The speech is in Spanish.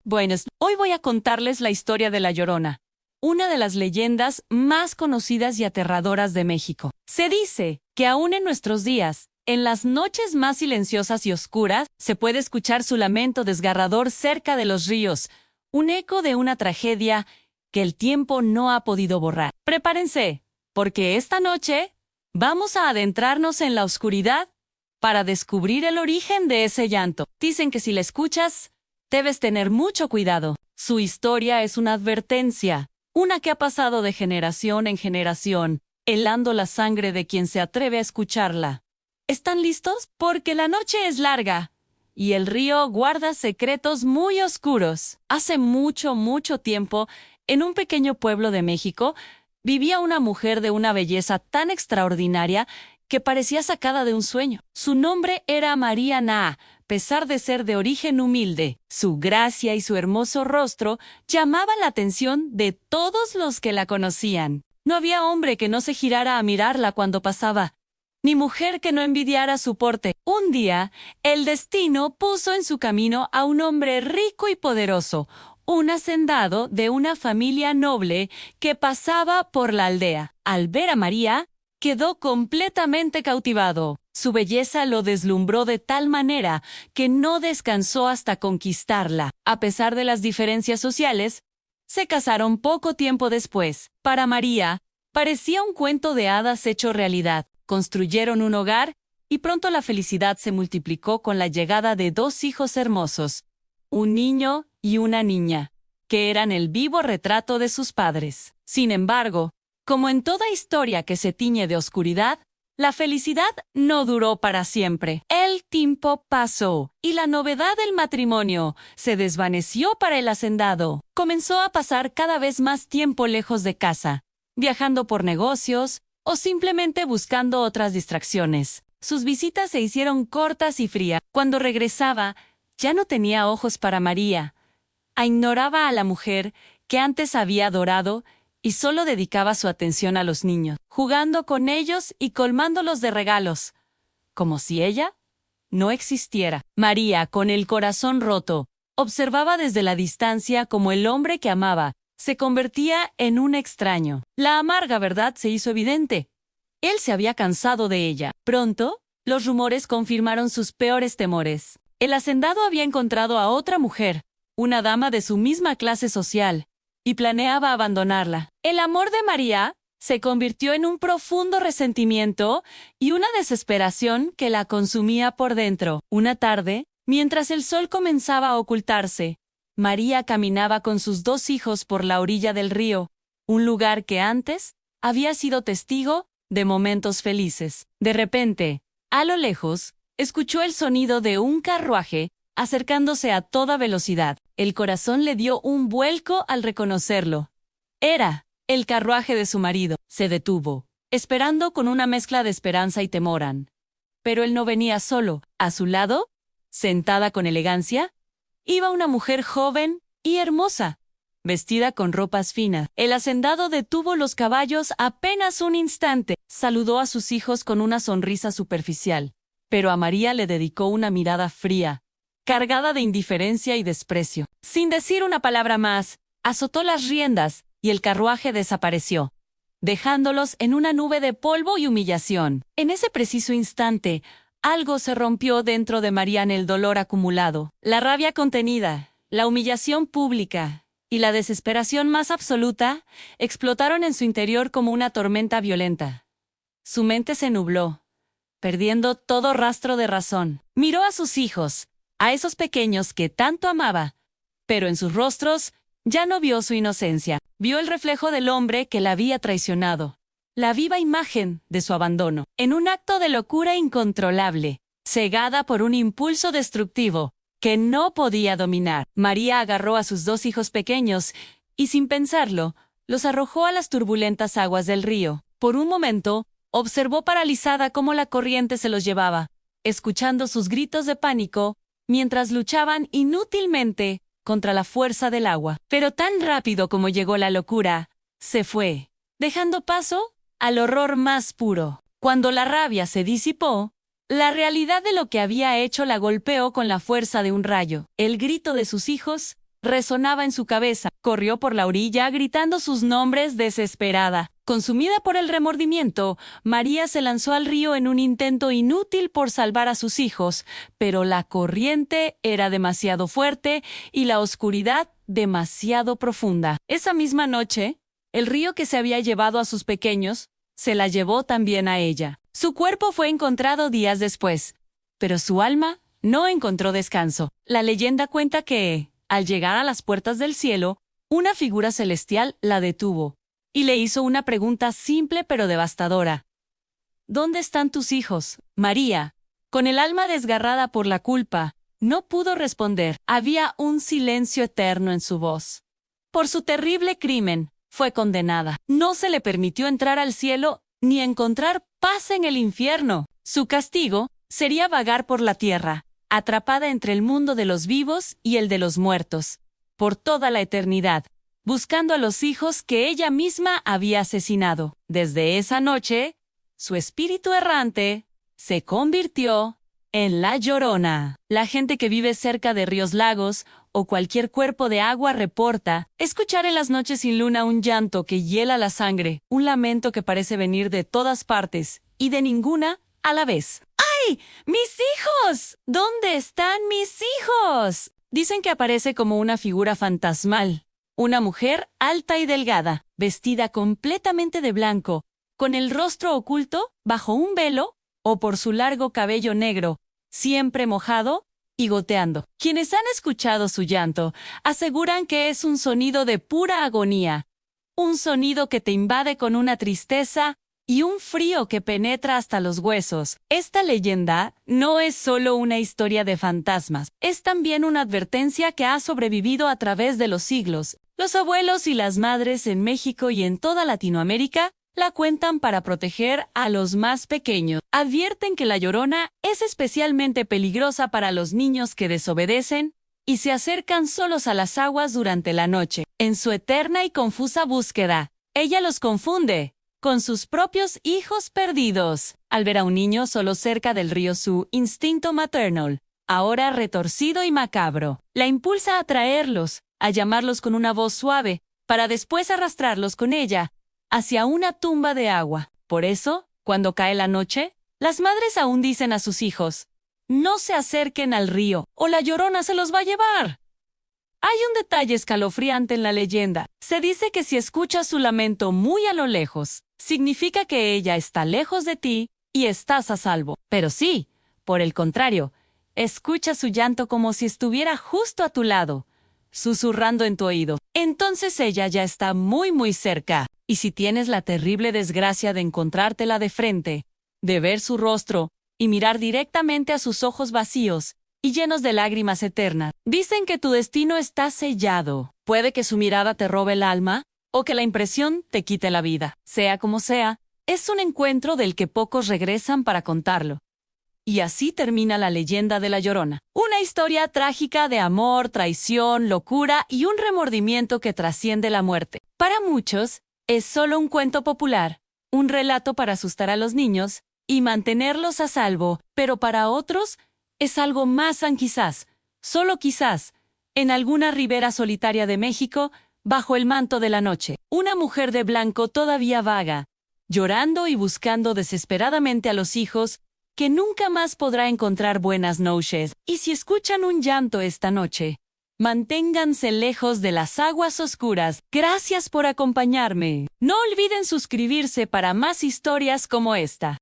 Buenas, hoy voy a contarles la historia de La Llorona, una de las leyendas más conocidas y aterradoras de México. Se dice que aún en nuestros días, en las noches más silenciosas y oscuras, se puede escuchar su lamento desgarrador cerca de los ríos, un eco de una tragedia que el tiempo no ha podido borrar. Prepárense, porque esta noche vamos a adentrarnos en la oscuridad para descubrir el origen de ese llanto. Dicen que si la escuchas, debes tener mucho cuidado. Su historia es una advertencia, una que ha pasado de generación en generación, helando la sangre de quien se atreve a escucharla. ¿Están listos? Porque la noche es larga y el río guarda secretos muy oscuros. Hace mucho, mucho tiempo, en un pequeño pueblo de México, vivía una mujer de una belleza tan extraordinaria que parecía sacada de un sueño. Su nombre era María Naa. A pesar de ser de origen humilde, su gracia y su hermoso rostro llamaban la atención de todos los que la conocían. No había hombre que no se girara a mirarla cuando pasaba, ni mujer que no envidiara su porte. Un día, el destino puso en su camino a un hombre rico y poderoso, un hacendado de una familia noble que pasaba por la aldea. Al ver a María, quedó completamente cautivado. Su belleza lo deslumbró de tal manera que no descansó hasta conquistarla. A pesar de las diferencias sociales, se casaron poco tiempo después. Para María, parecía un cuento de hadas hecho realidad. Construyeron un hogar y pronto la felicidad se multiplicó con la llegada de dos hijos hermosos, un niño y una niña, que eran el vivo retrato de sus padres. Sin embargo, como en toda historia que se tiñe de oscuridad, la felicidad no duró para siempre. El tiempo pasó y la novedad del matrimonio se desvaneció para el hacendado. Comenzó a pasar cada vez más tiempo lejos de casa, viajando por negocios o simplemente buscando otras distracciones. Sus visitas se hicieron cortas y frías. Cuando regresaba, ya no tenía ojos para María. Ignoraba a la mujer que antes había adorado y solo dedicaba su atención a los niños, jugando con ellos y colmándolos de regalos, como si ella no existiera. María, con el corazón roto, observaba desde la distancia cómo el hombre que amaba se convertía en un extraño. La amarga verdad se hizo evidente. Él se había cansado de ella. Pronto, los rumores confirmaron sus peores temores. El hacendado había encontrado a otra mujer, una dama de su misma clase social, y planeaba abandonarla. El amor de María se convirtió en un profundo resentimiento y una desesperación que la consumía por dentro. Una tarde, mientras el sol comenzaba a ocultarse, María caminaba con sus dos hijos por la orilla del río, un lugar que antes había sido testigo de momentos felices. De repente, a lo lejos, escuchó el sonido de un carruaje acercándose a toda velocidad. El corazón le dio un vuelco al reconocerlo. Era el carruaje de su marido. Se detuvo, esperando con una mezcla de esperanza y temor. Pero él no venía solo. A su lado, sentada con elegancia, iba una mujer joven y hermosa, vestida con ropas finas. El hacendado detuvo los caballos apenas un instante. Saludó a sus hijos con una sonrisa superficial, pero a María le dedicó una mirada fría, cargada de indiferencia y desprecio. Sin decir una palabra más, azotó las riendas y el carruaje desapareció, dejándolos en una nube de polvo y humillación. En ese preciso instante, algo se rompió dentro de María, el dolor acumulado, la rabia contenida, la humillación pública y la desesperación más absoluta explotaron en su interior como una tormenta violenta. Su mente se nubló, perdiendo todo rastro de razón. Miró a sus hijos, a esos pequeños que tanto amaba, pero en sus rostros ya no vio su inocencia. Vio el reflejo del hombre que la había traicionado, la viva imagen de su abandono. En un acto de locura incontrolable, cegada por un impulso destructivo que no podía dominar, María agarró a sus dos hijos pequeños y, sin pensarlo, los arrojó a las turbulentas aguas del río. Por un momento, observó paralizada cómo la corriente se los llevaba, escuchando sus gritos de pánico mientras luchaban inútilmente contra la fuerza del agua. Pero tan rápido como llegó la locura, se fue, dejando paso al horror más puro. Cuando la rabia se disipó, la realidad de lo que había hecho la golpeó con la fuerza de un rayo. El grito de sus hijos resonaba en su cabeza. Corrió por la orilla gritando sus nombres desesperada. Consumida por el remordimiento, María se lanzó al río en un intento inútil por salvar a sus hijos, pero la corriente era demasiado fuerte y la oscuridad demasiado profunda. Esa misma noche, el río que se había llevado a sus pequeños, se la llevó también a ella. Su cuerpo fue encontrado días después, pero su alma no encontró descanso. La leyenda cuenta que, al llegar a las puertas del cielo, una figura celestial la detuvo y le hizo una pregunta simple pero devastadora. ¿Dónde están tus hijos? María, con el alma desgarrada por la culpa, no pudo responder. Había un silencio eterno en su voz. Por su terrible crimen, fue condenada. No se le permitió entrar al cielo ni encontrar paz en el infierno. Su castigo sería vagar por la tierra, atrapada entre el mundo de los vivos y el de los muertos, por toda la eternidad, buscando a los hijos que ella misma había asesinado. Desde esa noche, su espíritu errante se convirtió en la Llorona. La gente que vive cerca de ríos, lagos o cualquier cuerpo de agua reporta escuchar en las noches sin luna un llanto que hiela la sangre, un lamento que parece venir de todas partes y de ninguna a la vez. ¡Ay! ¡Mis hijos! ¿Dónde están mis hijos? Dicen que aparece como una figura fantasmal. Una mujer alta y delgada, vestida completamente de blanco, con el rostro oculto bajo un velo o por su largo cabello negro, siempre mojado y goteando. Quienes han escuchado su llanto aseguran que es un sonido de pura agonía, un sonido que te invade con una tristeza y un frío que penetra hasta los huesos. Esta leyenda no es solo una historia de fantasmas, es también una advertencia que ha sobrevivido a través de los siglos. Los abuelos y las madres en México y en toda Latinoamérica la cuentan para proteger a los más pequeños. Advierten que la Llorona es especialmente peligrosa para los niños que desobedecen y se acercan solos a las aguas durante la noche. En su eterna y confusa búsqueda, ella los confunde con sus propios hijos perdidos. Al ver a un niño solo cerca del río, su instinto maternal, ahora retorcido y macabro, la impulsa a traerlos, a llamarlos con una voz suave, para después arrastrarlos con ella hacia una tumba de agua. Por eso, cuando cae la noche, las madres aún dicen a sus hijos, no se acerquen al río, o la Llorona se los va a llevar. Hay un detalle escalofriante en la leyenda. Se dice que si escuchas su lamento muy a lo lejos, significa que ella está lejos de ti y estás a salvo. Pero sí, por el contrario, escucha su llanto como si estuviera justo a tu lado, susurrando en tu oído. Entonces ella ya está muy cerca. Y si tienes la terrible desgracia de encontrártela de frente, de ver su rostro y mirar directamente a sus ojos vacíos y llenos de lágrimas eternas, dicen que tu destino está sellado. Puede que su mirada te robe el alma o que la impresión te quite la vida. Sea como sea, es un encuentro del que pocos regresan para contarlo. Y así termina la leyenda de la Llorona. Una historia trágica de amor, traición, locura y un remordimiento que trasciende la muerte. Para muchos, es solo un cuento popular, un relato para asustar a los niños y mantenerlos a salvo, pero para otros es algo más, quizás, solo quizás, en alguna ribera solitaria de México, bajo el manto de la noche. Una mujer de blanco todavía vaga, llorando y buscando desesperadamente a los hijos que nunca más podrá encontrar buenas noches. Y si escuchan un llanto esta noche, manténganse lejos de las aguas oscuras. Gracias por acompañarme. No olviden suscribirse para más historias como esta.